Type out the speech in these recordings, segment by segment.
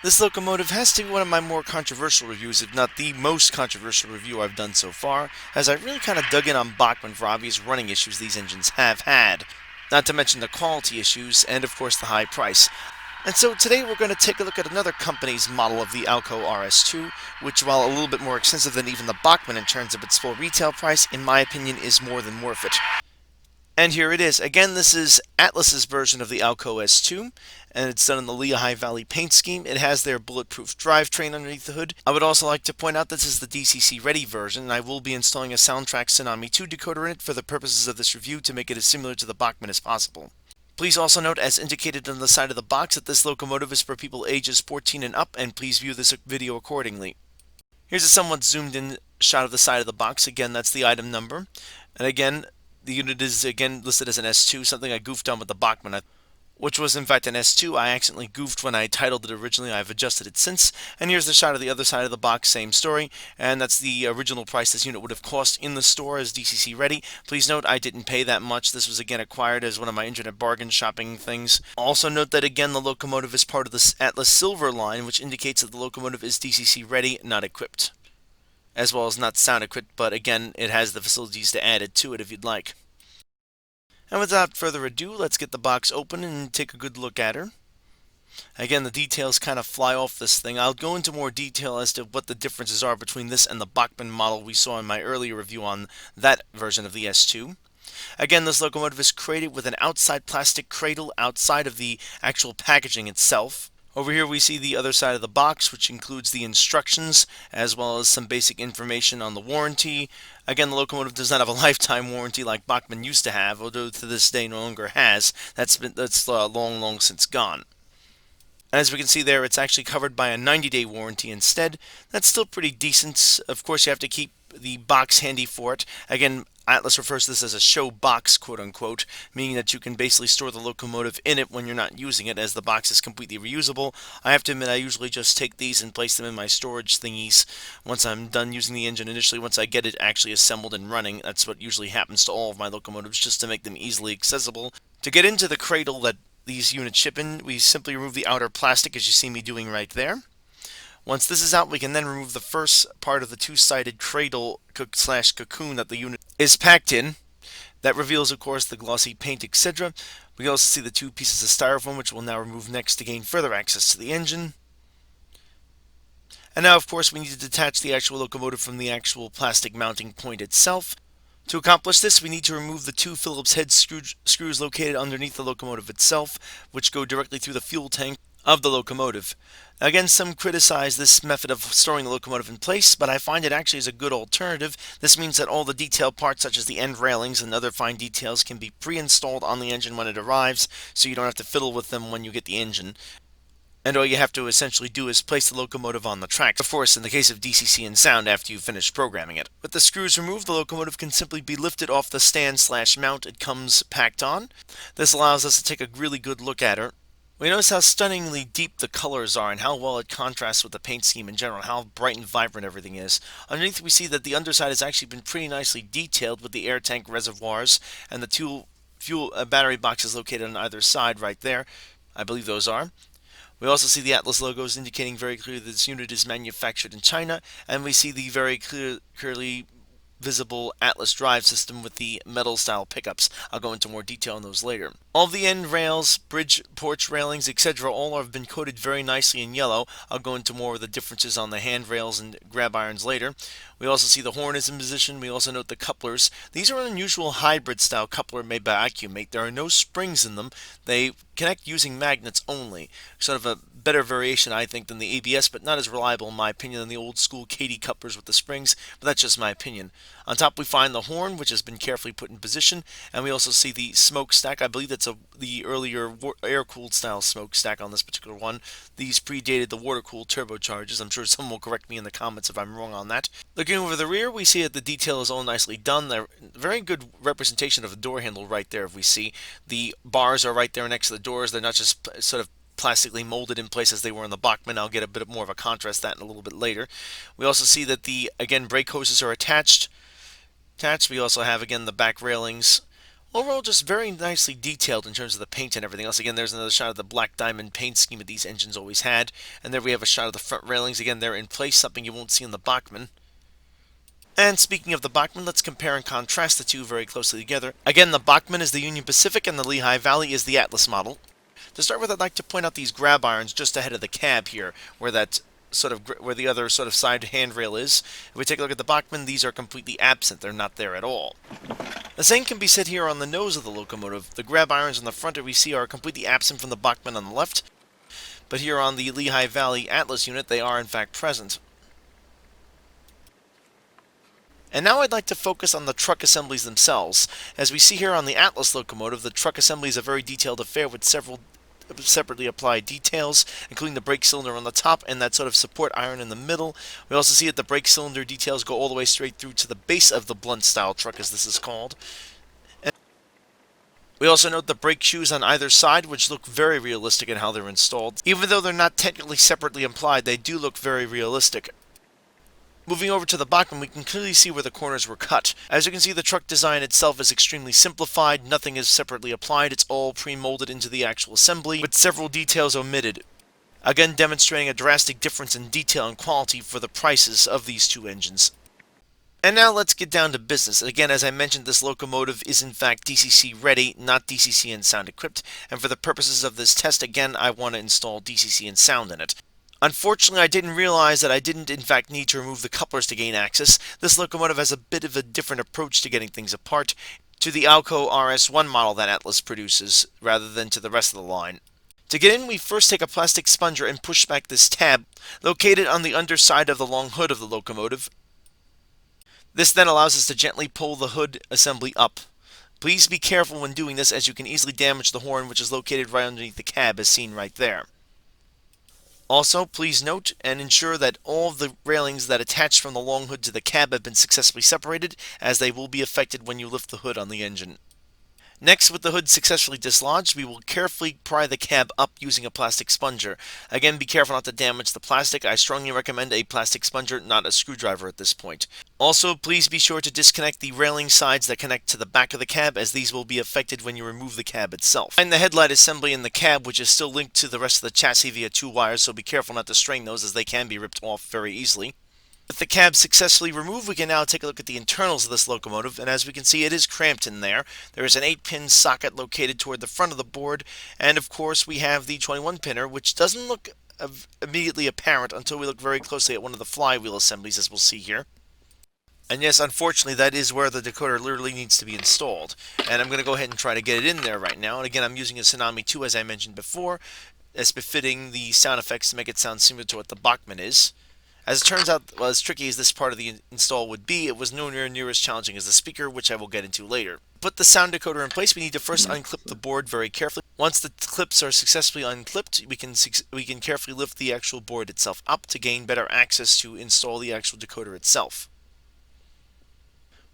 This locomotive has to be one of my more controversial reviews, if not the most controversial review I've done so far, as I really kind of dug in on Bachmann for obvious running issues these engines have had, not to mention the quality issues and of course the high price. And so today we're going to take a look at another company's model of the Alco RS2, which, while a little bit more expensive than even the Bachmann in terms of its full retail price, in my opinion is more than worth it. And here it is. Again, this is Atlas's version of the Alco S2, and it's done in the Lehigh Valley paint scheme. It has their bulletproof drivetrain underneath the hood. I would also like to point out this is the DCC ready version, and I will be installing a Soundtrack Tsunami 2 decoder in it for the purposes of this review to make it as similar to the Bachmann as possible. Please also note, as indicated on the side of the box, that this locomotive is for people ages 14 and up, and please view this video accordingly. Here's a somewhat zoomed in shot of the side of the box. Again, that's the item number. And again, the unit is again listed as an S2, something I goofed on with the Bachmann, which was in fact an S2. I accidentally goofed when I titled it originally. I've adjusted it since. And here's the shot of the other side of the box, same story. And that's the original price this unit would have cost in the store as DCC ready. Please note I didn't pay that much. This was again acquired as one of my internet bargain shopping things. Also note that again the locomotive is part of the Atlas Silver line, which indicates that the locomotive is DCC ready, not equipped, as well as not sound equipped, but again, it has the facilities to add it to it if you'd like. And without further ado, let's get the box open and take a good look at her. Again, the details kind of fly off this thing. I'll go into more detail as to what the differences are between this and the Bachmann model we saw in my earlier review on that version of the S2. Again, this locomotive is created with an outside plastic cradle outside of the actual packaging itself. Over here we see the other side of the box, which includes the instructions as well as some basic information on the warranty. Again, the locomotive does not have a lifetime warranty like Bachmann used to have, although to this day no longer has. That's long since gone. As we can see there, it's actually covered by a 90-day warranty instead. That's still pretty decent. Of course, you have to keep the box handy for it. Again, Atlas refers to this as a show box, quote-unquote, meaning that you can basically store the locomotive in it when you're not using it, as the box is completely reusable. I have to admit, I usually just take these and place them in my storage thingies once I'm done using the engine initially. Once I get it actually assembled and running, that's what usually happens to all of my locomotives, just to make them easily accessible. To get into the cradle that these units ship in, we simply remove the outer plastic, as you see me doing right there. Once this is out, we can then remove the first part of the two-sided cradle slash cocoon that the unit is packed in. That reveals, of course, the glossy paint, etc. We also see the two pieces of styrofoam, which we'll now remove next to gain further access to the engine. And now, of course, we need to detach the actual locomotive from the actual plastic mounting point itself. To accomplish this, we need to remove the two Phillips head screws located underneath the locomotive itself, which go directly through the fuel tank of the locomotive. Again, some criticize this method of storing the locomotive in place, but I find it actually is a good alternative. This means that all the detailed parts, such as the end railings and other fine details, can be pre-installed on the engine when it arrives, so you don't have to fiddle with them when you get the engine. And all you have to essentially do is place the locomotive on the tracks, of course in the case of DCC and sound after you've finished programming it. With the screws removed, the locomotive can simply be lifted off the stand slash mount it comes packed on. This allows us to take a really good look at her. We notice how stunningly deep the colors are and how well it contrasts with the paint scheme in general, how bright and vibrant everything is. Underneath we see that the underside has actually been pretty nicely detailed with the air tank reservoirs and the two fuel battery boxes located on either side right there. I believe those are. We also see the Atlas logos indicating very clearly that this unit is manufactured in China, and we see the very clearly visible Atlas drive system with the metal style pickups. I'll go into more detail on those later. All the end rails, bridge, porch railings, etc. all have been coated very nicely in yellow. I'll go into more of the differences on the handrails and grab irons later. We also see the horn is in position. We also note the couplers. These are an unusual hybrid style coupler made by Accumate. There are no springs in them. They connect using magnets only. Sort of a better variation, I think, than the ABS, but not as reliable, in my opinion, than the old school Katy couplers with the springs, but that's just my opinion. On top, we find the horn, which has been carefully put in position, and we also see the smokestack. I believe that's the earlier air-cooled style smokestack on this particular one. These predated the water-cooled turbochargers. I'm sure someone will correct me in the comments if I'm wrong on that. Looking over the rear, we see that the detail is all nicely done. They're very good representation of the door handle right there, if we see. The bars are right there next to the doors. They're not just sort of plastically molded in place as they were in the Bachmann. I'll get a bit more of a contrast that in a little bit later. We also see that the, again, brake hoses are attached. We also have, again, the back railings Overall, just very nicely detailed in terms of the paint and everything else. Again, there's another shot of the black diamond paint scheme that these engines always had. And there we have a shot of the front railings. Again, they're in place, something you won't see in the Bachmann. And speaking of the Bachmann, let's compare and contrast the two very closely together. Again, the Bachmann is the Union Pacific and the Lehigh Valley is the Atlas model. To start with, I'd like to point out these grab irons just ahead of the cab here, where the other sort of side handrail is. If we take a look at the Bachmann, these are completely absent. They're not there at all. The same can be said here on the nose of the locomotive. The grab irons on the front that we see are completely absent from the Bachmann on the left, but here on the Lehigh Valley Atlas unit, they are in fact present. And now I'd like to focus on the truck assemblies themselves. As we see here on the Atlas locomotive, the truck assembly is a very detailed affair with several separately applied details, including the brake cylinder on the top and that sort of support iron in the middle. We also see that the brake cylinder details go all the way straight through to the base of the blunt style truck, as this is called. And we also note the brake shoes on either side, which look very realistic in how they're installed. Even though they're not technically separately applied, they do look very realistic. Moving over to the Bachmann, we can clearly see where the corners were cut. As you can see, the truck design itself is extremely simplified. Nothing is separately applied. It's all pre-molded into the actual assembly, with several details omitted. Again, demonstrating a drastic difference in detail and quality for the prices of these two engines. And now let's get down to business. Again, as I mentioned, this locomotive is in fact DCC ready, not DCC and sound equipped. And for the purposes of this test, again, I want to install DCC and sound in it. Unfortunately, I didn't realize that I didn't in fact need to remove the couplers to gain access. This locomotive has a bit of a different approach to getting things apart to the Alco RS1 model that Atlas produces, rather than to the rest of the line. To get in, we first take a plastic sponger and push back this tab, located on the underside of the long hood of the locomotive. This then allows us to gently pull the hood assembly up. Please be careful when doing this, as you can easily damage the horn, which is located right underneath the cab, as seen right there. Also, please note and ensure that all of the railings that attach from the long hood to the cab have been successfully separated, as they will be affected when you lift the hood on the engine. Next, with the hood successfully dislodged, we will carefully pry the cab up using a plastic sponger. Again, be careful not to damage the plastic. I strongly recommend a plastic sponger, not a screwdriver at this point. Also, please be sure to disconnect the railing sides that connect to the back of the cab, as these will be affected when you remove the cab itself. And the headlight assembly in the cab, which is still linked to the rest of the chassis via two wires, so be careful not to strain those, as they can be ripped off very easily. With the cab successfully removed, we can now take a look at the internals of this locomotive, and as we can see, it is cramped in there. There is an 8-pin socket located toward the front of the board, and of course we have the 21-pinner, which doesn't look immediately apparent until we look very closely at one of the flywheel assemblies, as we'll see here. And yes, unfortunately, that is where the decoder literally needs to be installed. And I'm going to go ahead and try to get it in there right now. And again, I'm using a Tsunami 2, as I mentioned before, as befitting the sound effects to make it sound similar to what the Bachmann is. As it turns out, well, as tricky as this part of the install would be, it was nowhere near as challenging as the speaker, which I will get into later. To put the sound decoder in place, we need to first unclip the board very carefully. Once the clips are successfully unclipped, we can carefully lift the actual board itself up to gain better access to install the actual decoder itself.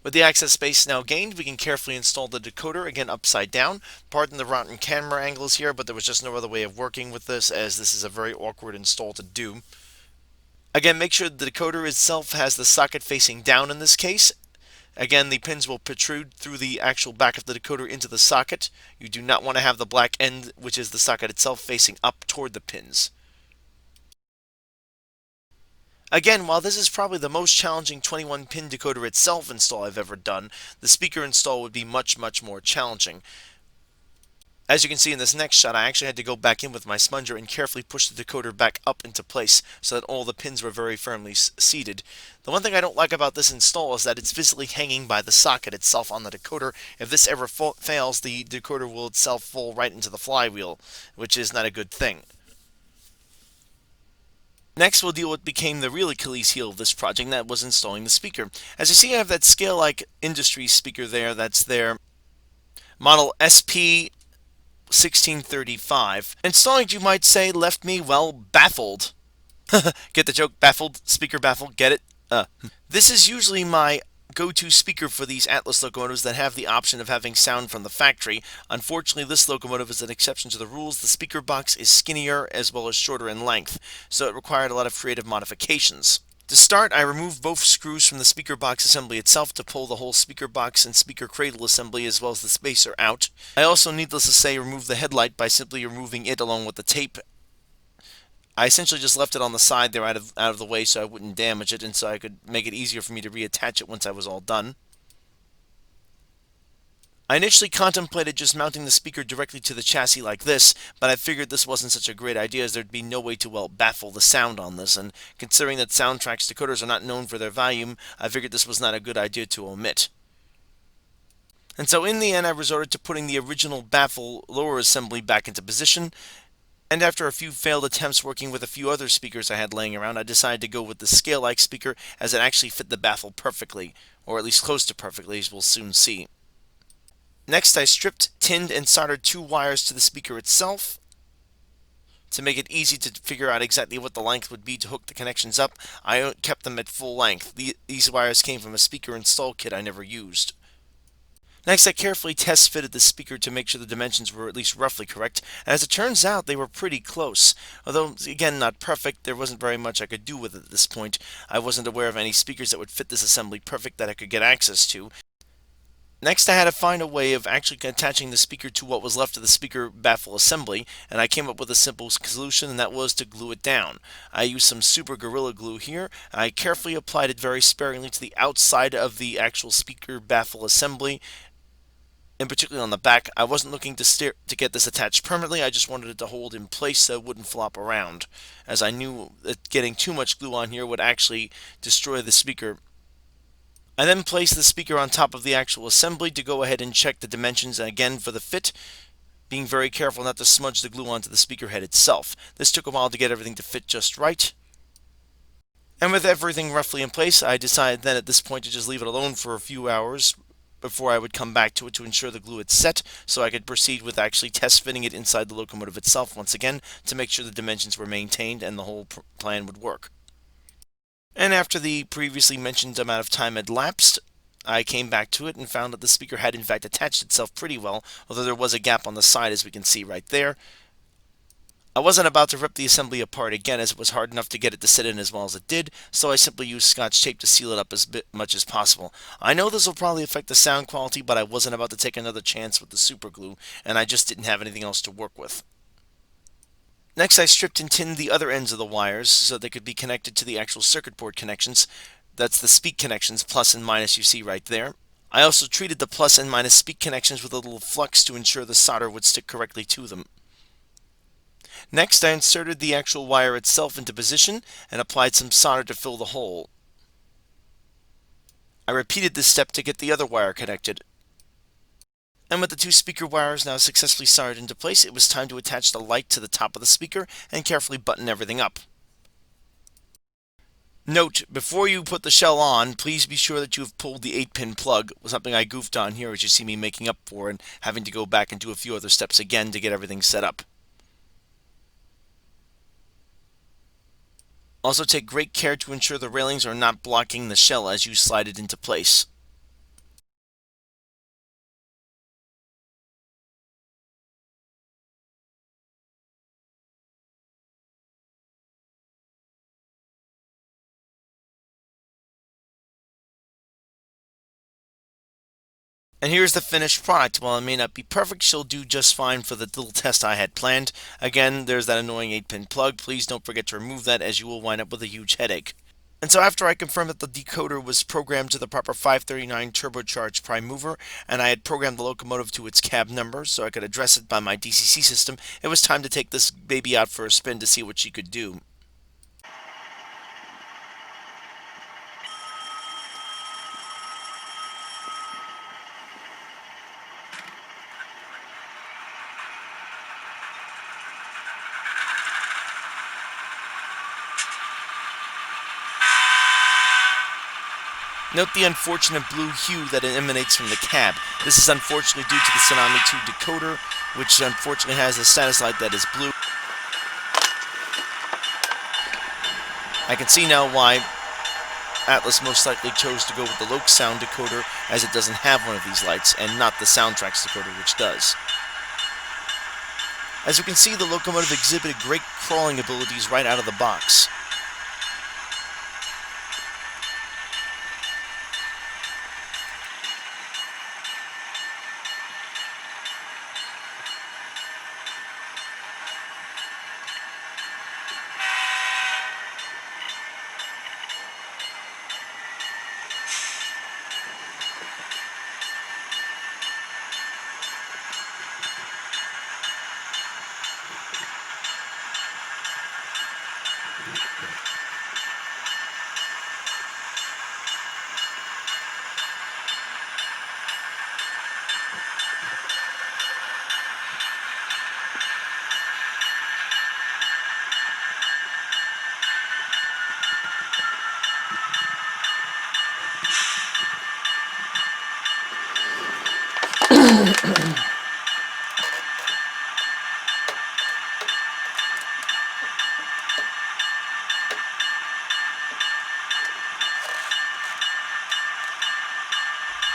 With the access space now gained, we can carefully install the decoder, again upside down. Pardon the rotten camera angles here, but there was just no other way of working with this, as this is a very awkward install to do. Again, make sure the decoder itself has the socket facing down in this case. Again, the pins will protrude through the actual back of the decoder into the socket. You do not want to have the black end, which is the socket itself, facing up toward the pins. Again, while this is probably the most challenging 21-pin decoder itself install I've ever done, the speaker install would be much more challenging. As you can see in this next shot, I actually had to go back in with my sponger and carefully push the decoder back up into place so that all the pins were very firmly seated. The one thing I don't like about this install is that it's physically hanging by the socket itself on the decoder. If this ever fails, the decoder will itself fall right into the flywheel, which is not a good thing. Next, we'll deal with what became the real Achilles heel of this project, and that was installing the speaker. As you see, I have that Scale-like Industries speaker there. That's their model SP 1635. Installing it, you might say, left me, well, baffled. Get the joke? Baffled? Speaker baffled? Get it? This is usually my go-to speaker for these Atlas locomotives that have the option of having sound from the factory. Unfortunately, this locomotive is an exception to the rules. The speaker box is skinnier as well as shorter in length, so it required a lot of creative modifications. To start, I removed both screws from the speaker box assembly itself to pull the whole speaker box and speaker cradle assembly as well as the spacer out. I also, needless to say, removed the headlight by simply removing it along with the tape. I essentially just left it on the side there out of the way so I wouldn't damage it and so I could make it easier for me to reattach it once I was all done. I initially contemplated just mounting the speaker directly to the chassis like this, but I figured this wasn't such a great idea as there'd be no way to, well, baffle the sound on this, and considering that Soundtrack's decoders are not known for their volume, I figured this was not a good idea to omit. And so in the end, I resorted to putting the original Baffle lower assembly back into position, and after a few failed attempts working with a few other speakers I had laying around, I decided to go with the scale-like speaker as it actually fit the Baffle perfectly, or at least close to perfectly, as we'll soon see. Next, I stripped, tinned, and soldered 2 wires to the speaker itself. To make it easy to figure out exactly what the length would be to hook the connections up, I kept them at full length. These wires came from a speaker install kit I never used. Next, I carefully test fitted the speaker to make sure the dimensions were at least roughly correct, and as it turns out, they were pretty close. Although, again, not perfect, there wasn't very much I could do with it at this point. I wasn't aware of any speakers that would fit this assembly perfect that I could get access to. Next, I had to find a way of actually attaching the speaker to what was left of the speaker baffle assembly, and I came up with a simple solution, and that was to glue it down. I used some super Gorilla Glue here. I carefully applied it very sparingly to the outside of the actual speaker baffle assembly, and particularly on the back. I wasn't looking to get this attached permanently, I just wanted it to hold in place so it wouldn't flop around, as I knew that getting too much glue on here would actually destroy the speaker. I then placed the speaker on top of the actual assembly to go ahead and check the dimensions again for the fit, being very careful not to smudge the glue onto the speaker head itself. This took a while to get everything to fit just right. And with everything roughly in place, I decided then at this point to just leave it alone for a few hours before I would come back to it to ensure the glue had set, so I could proceed with actually test fitting it inside the locomotive itself once again to make sure the dimensions were maintained and the whole plan would work. And after the previously mentioned amount of time had lapsed, I came back to it and found that the speaker had in fact attached itself pretty well, although there was a gap on the side as we can see right there. I wasn't about to rip the assembly apart again as it was hard enough to get it to sit in as well as it did, so I simply used Scotch tape to seal it up as much as possible. I know this will probably affect the sound quality, but I wasn't about to take another chance with the super glue, and I just didn't have anything else to work with. Next, I stripped and tinned the other ends of the wires so they could be connected to the actual circuit board connections. That's the speak connections, plus and minus you see right there. I also treated the plus and minus speak connections with a little flux to ensure the solder would stick correctly to them. Next, I inserted the actual wire itself into position and applied some solder to fill the hole. I repeated this step to get the other wire connected. And with the 2 speaker wires now successfully soldered into place, it was time to attach the light to the top of the speaker and carefully button everything up. Note, before you put the shell on, please be sure that you have pulled the 8-pin plug, something I goofed on here as you see me making up for and having to go back and do a few other steps again to get everything set up. Also take great care to ensure the railings are not blocking the shell as you slide it into place. And here's the finished product. While it may not be perfect, she'll do just fine for the little test I had planned. Again, there's that annoying 8-pin plug. Please don't forget to remove that as you will wind up with a huge headache. And so after I confirmed that the decoder was programmed to the proper 539 turbocharged prime mover, and I had programmed the locomotive to its cab number so I could address it by my DCC system, it was time to take this baby out for a spin to see what she could do. Note the unfortunate blue hue that emanates from the cab. This is unfortunately due to the Tsunami 2 decoder, which unfortunately has a status light that is blue. I can see now why Atlas most likely chose to go with the Loc Sound decoder, as it doesn't have one of these lights, and not the Soundtrack's decoder, which does. As you can see, the locomotive exhibited great crawling abilities right out of the box.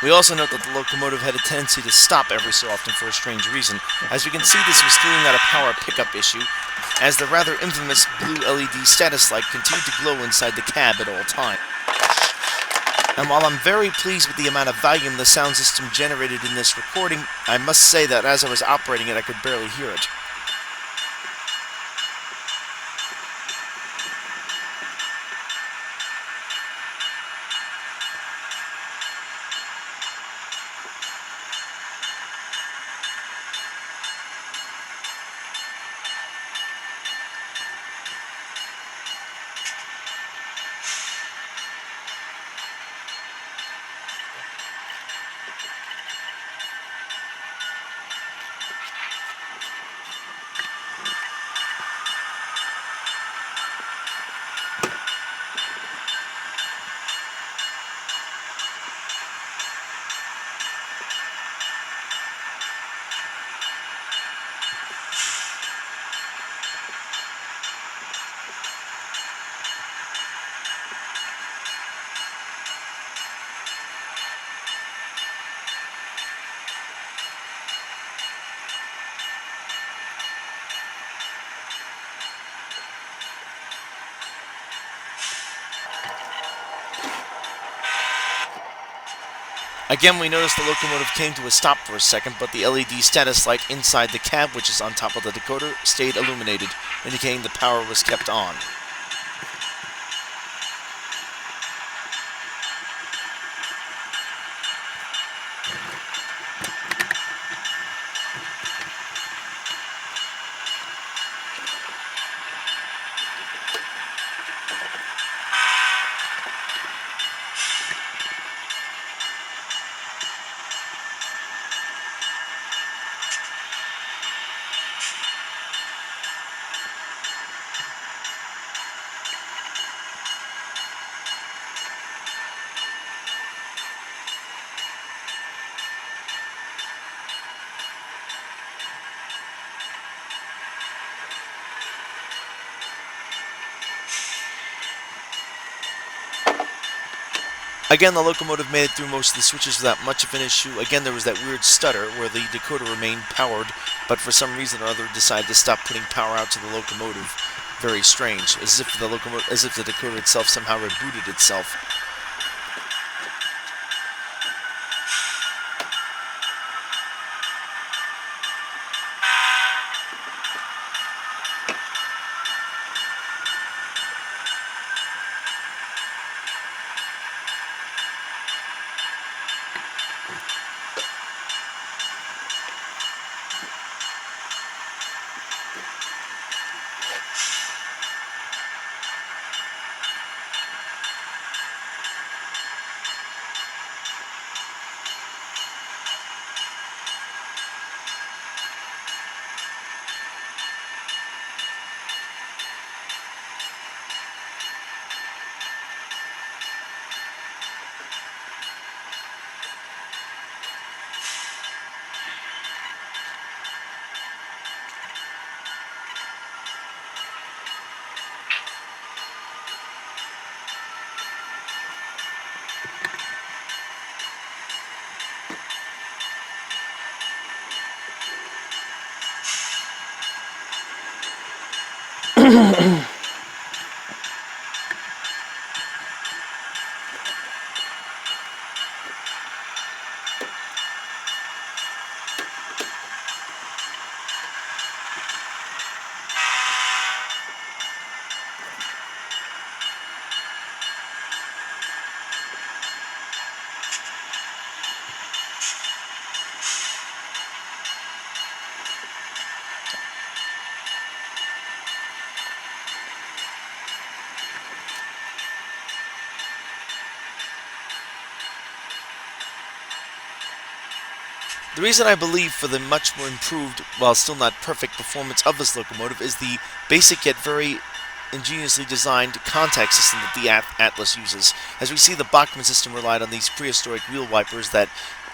We also note that the locomotive had a tendency to stop every so often for a strange reason. As we can see, this was clearly not a power pickup issue, as the rather infamous blue LED status light continued to glow inside the cab at all times. And while I'm very pleased with the amount of volume the sound system generated in this recording, I must say that as I was operating it, I could barely hear it. Again, we noticed the locomotive came to a stop for a second, but the LED status light inside the cab, which is on top of the decoder, stayed illuminated, indicating the power was kept on. Again, the locomotive made it through most of the switches without much of an issue. Again, there was that weird stutter where the decoder remained powered, but for some reason or other decided to stop putting power out to the locomotive. Very strange, as if the decoder itself somehow rebooted itself. The reason I believe for the much more improved, while still not perfect, performance of this locomotive is the basic yet very ingeniously designed contact system that the Atlas uses. As we see, the Bachmann system relied on these prehistoric wheel wipers that,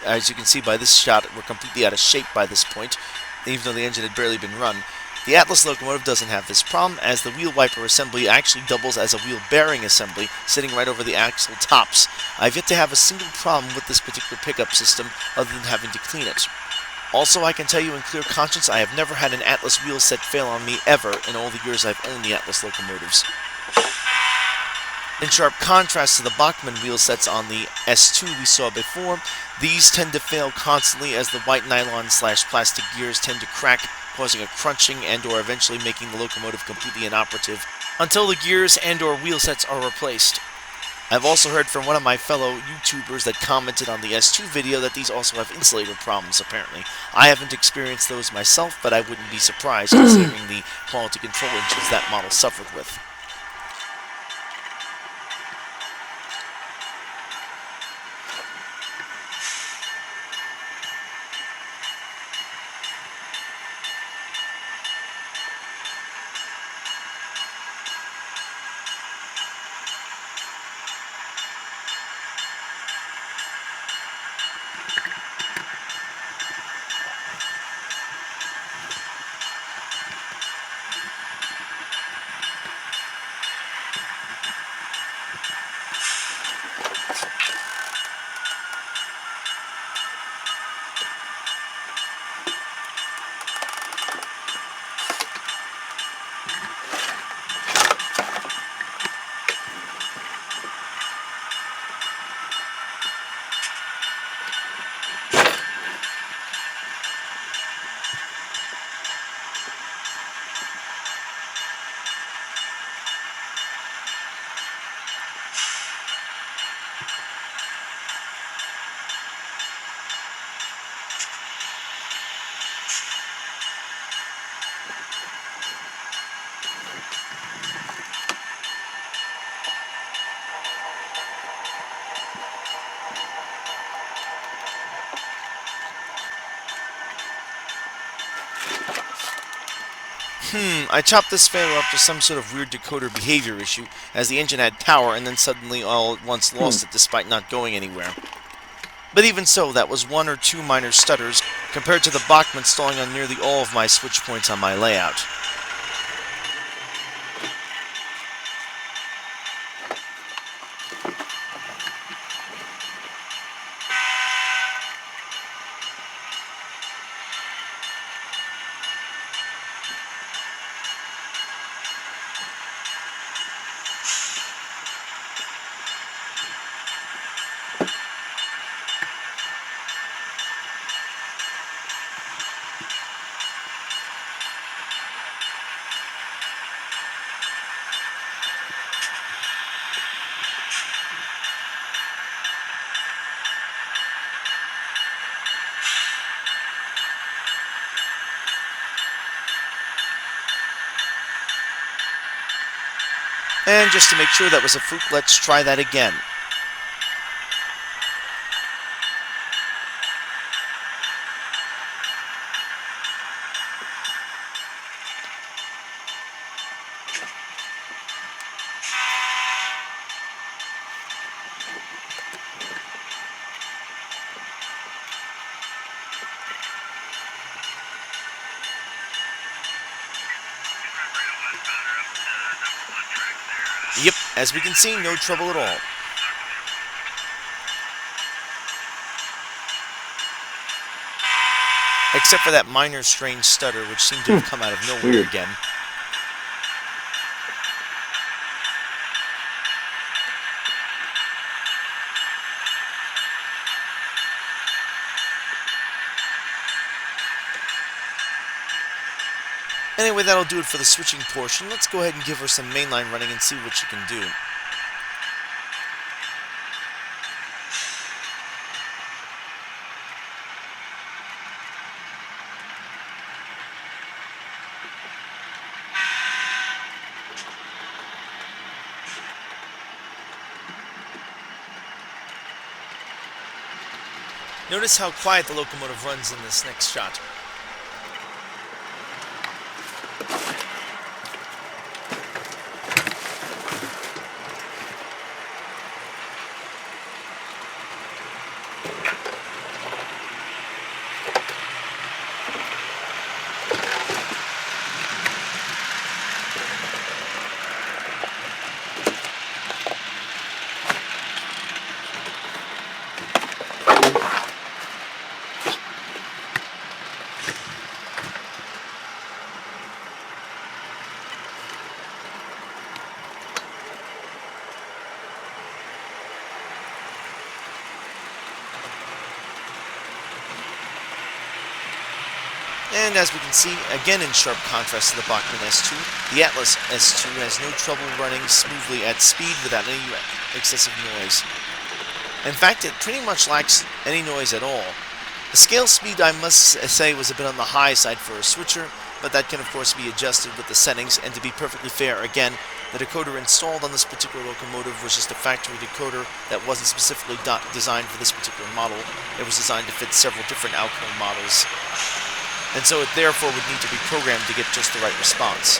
as you can see by this shot, were completely out of shape by this point, even though the engine had barely been run. The Atlas locomotive doesn't have this problem, as the wheel wiper assembly actually doubles as a wheel bearing assembly, sitting right over the axle tops. I've yet to have a single problem with this particular pickup system, other than having to clean it. Also, I can tell you in clear conscience, I have never had an Atlas wheel set fail on me ever in all the years I've owned the Atlas locomotives. In sharp contrast to the Bachmann wheel sets on the S2 we saw before, these tend to fail constantly as the white nylon/plastic gears tend to crack, causing a crunching and or eventually making the locomotive completely inoperative until the gears and or wheel sets are replaced. I've also heard from one of my fellow YouTubers that commented on the S2 video that these also have insulator problems, apparently. I haven't experienced those myself, but I wouldn't be surprised considering the quality control issues that model suffered with. I chopped this failure up to some sort of weird decoder behavior issue, as the engine had power and then suddenly all at once lost it despite not going anywhere. But even so, that was one or two minor stutters, compared to the Bachmann stalling on nearly all of my switch points on my layout. And just to make sure that was a fluke, let's try that again. Yep, as we can see, no trouble at all. Except for that minor strange stutter, which seemed to have come out of nowhere again. Anyway, that'll do it for the switching portion. Let's go ahead and give her some mainline running and see what she can do. Notice how quiet the locomotive runs in this next shot. And as we can see, again in sharp contrast to the Bachmann S2, the Atlas S2 has no trouble running smoothly at speed without any excessive noise. In fact, it pretty much lacks any noise at all. The scale speed, I must say, was a bit on the high side for a switcher, but that can of course be adjusted with the settings, and to be perfectly fair, again, the decoder installed on this particular locomotive was just a factory decoder that wasn't specifically designed for this particular model. It was designed to fit several different Alco models, and so it therefore would need to be programmed to get just the right response.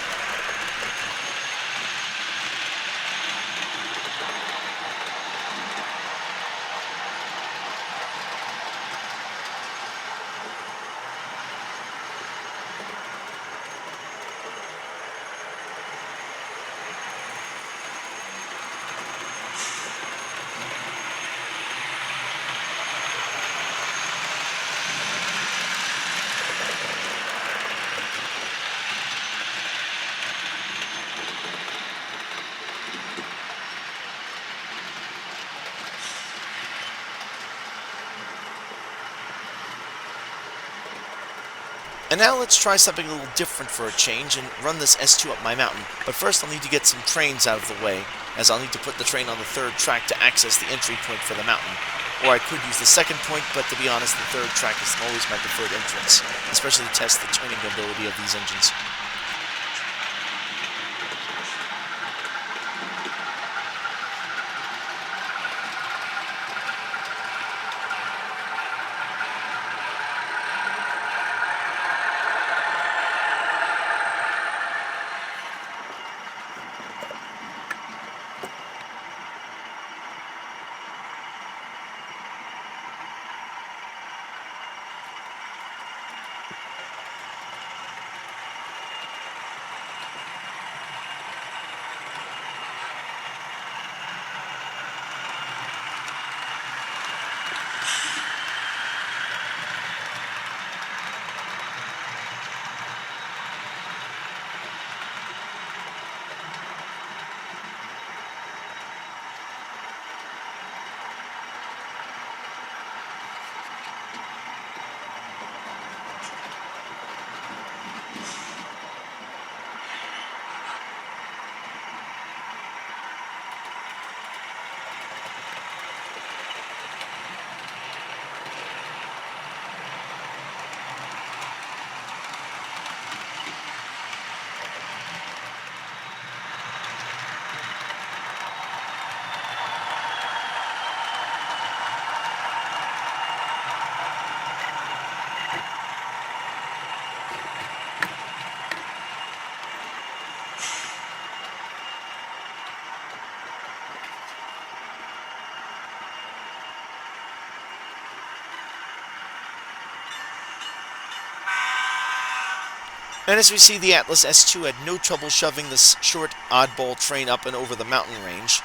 And now let's try something a little different for a change and run this S2 up my mountain. But first I'll need to get some trains out of the way, as I'll need to put the train on the third track to access the entry point for the mountain. Or I could use the second point, but to be honest, the third track is always my preferred entrance, especially to test the turning ability of these engines. And as we see, the Atlas S2 had no trouble shoving this short, oddball train up and over the mountain range.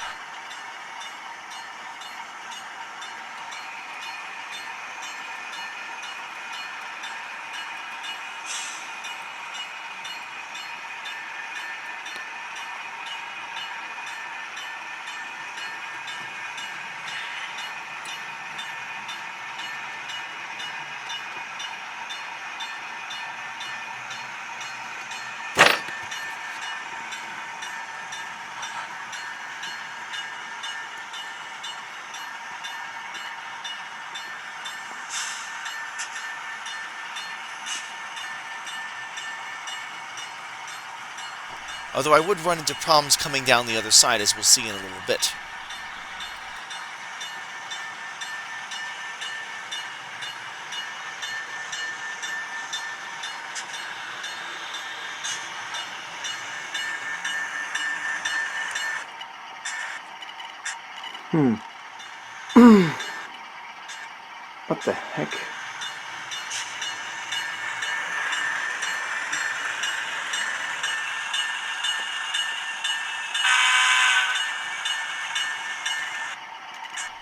Although I would run into problems coming down the other side, as we'll see in a little bit. What the heck?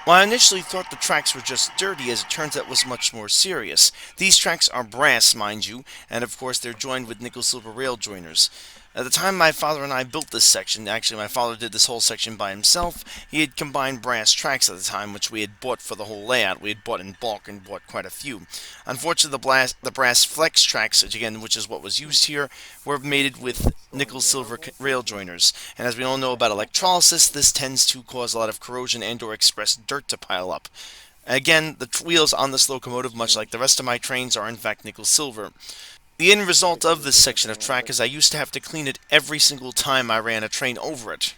Well, I initially thought the tracks were just dirty, as it turns out it was much more serious. These tracks are brass, mind you, and of course they're joined with nickel-silver rail joiners. At the time my father and I built this section, actually my father did this whole section by himself, he had combined brass tracks at the time, which we had bought for the whole layout. We had bought in bulk and bought quite a few. Unfortunately, the brass flex tracks, which is what was used here, were mated with nickel-silver rail joiners. And as we all know about electrolysis, this tends to cause a lot of corrosion and or express dirt to pile up. Again, the wheels on this locomotive, much like the rest of my trains, are in fact nickel-silver. The end result of this section of track is I used to have to clean it every single time I ran a train over it.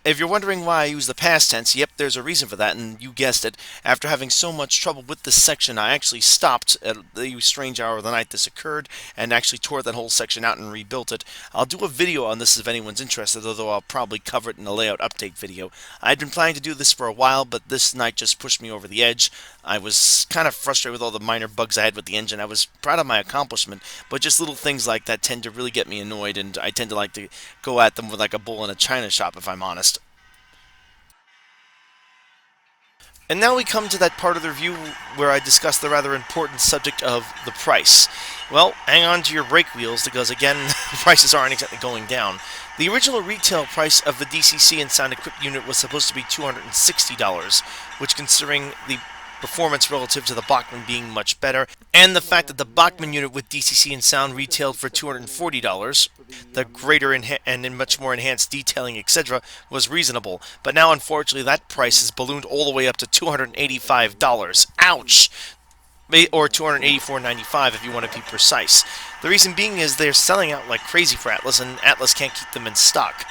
If you're wondering why I use the past tense, yep, there's a reason for that, and you guessed it. After having so much trouble with this section, I actually stopped at the strange hour of the night this occurred, and actually tore that whole section out and rebuilt it. I'll do a video on this if anyone's interested, although I'll probably cover it in a layout update video. I'd been planning to do this for a while, but this night just pushed me over the edge. I was kind of frustrated with all the minor bugs I had with the engine. I was proud of my accomplishment, but just little things like that tend to really get me annoyed, and I tend to like to go at them with like a bull in a china shop, if I'm honest. And now we come to that part of the review where I discuss the rather important subject of the price. Well, hang on to your brake wheels, because again, the prices aren't exactly going down. The original retail price of the DCC and sound equipped unit was supposed to be $260, which, considering the performance relative to the Bachmann being much better, and the fact that the Bachmann unit with DCC and sound retailed for $240, the greater and much more enhanced detailing, etc., was reasonable. But now, unfortunately, that price has ballooned all the way up to $285. Ouch! Or $284.95 if you want to be precise. The reason being is they're selling out like crazy for Atlas, and Atlas can't keep them in stock.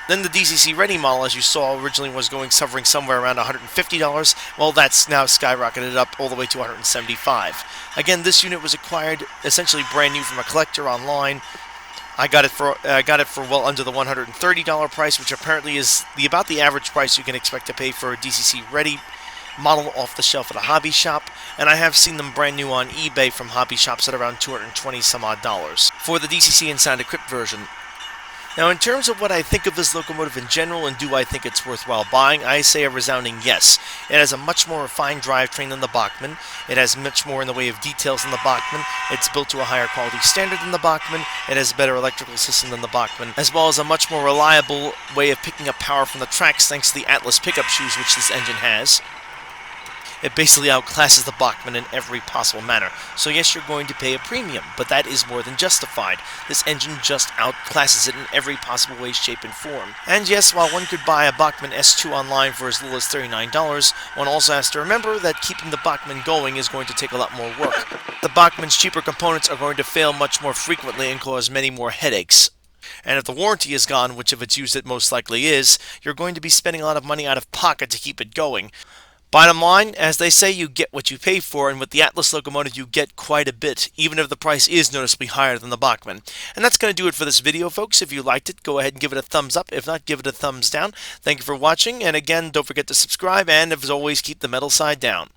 Then the DCC Ready model, as you saw, originally was hovering somewhere around $150. Well, that's now skyrocketed up all the way to $175. Again, this unit was acquired essentially brand new from a collector online. I got it for well under the $130 price, which apparently is about the average price you can expect to pay for a DCC Ready model off the shelf at a hobby shop, and I have seen them brand new on eBay from hobby shops at around $220 some odd for the DCC and sound equipped version. Now, in terms of what I think of this locomotive in general, and do I think it's worthwhile buying, I say a resounding yes. It has a much more refined drivetrain than the Bachmann. It has much more in the way of details than the Bachmann. It's built to a higher quality standard than the Bachmann. It has a better electrical system than the Bachmann, as well as a much more reliable way of picking up power from the tracks thanks to the Atlas pickup shoes which this engine has. It basically outclasses the Bachmann in every possible manner. So yes, you're going to pay a premium, but that is more than justified. This engine just outclasses it in every possible way, shape, and form. And yes, while one could buy a Bachmann S2 online for as little as $39, one also has to remember that keeping the Bachmann going is going to take a lot more work. The Bachmann's cheaper components are going to fail much more frequently and cause many more headaches. And if the warranty is gone, which if it's used it most likely is, you're going to be spending a lot of money out of pocket to keep it going. Bottom line, as they say, you get what you pay for, and with the Atlas locomotive you get quite a bit, even if the price is noticeably higher than the Bachmann. And that's going to do it for this video, folks. If you liked it, go ahead and give it a thumbs up. If not, give it a thumbs down. Thank you for watching, and again, don't forget to subscribe, and as always, keep the metal side down.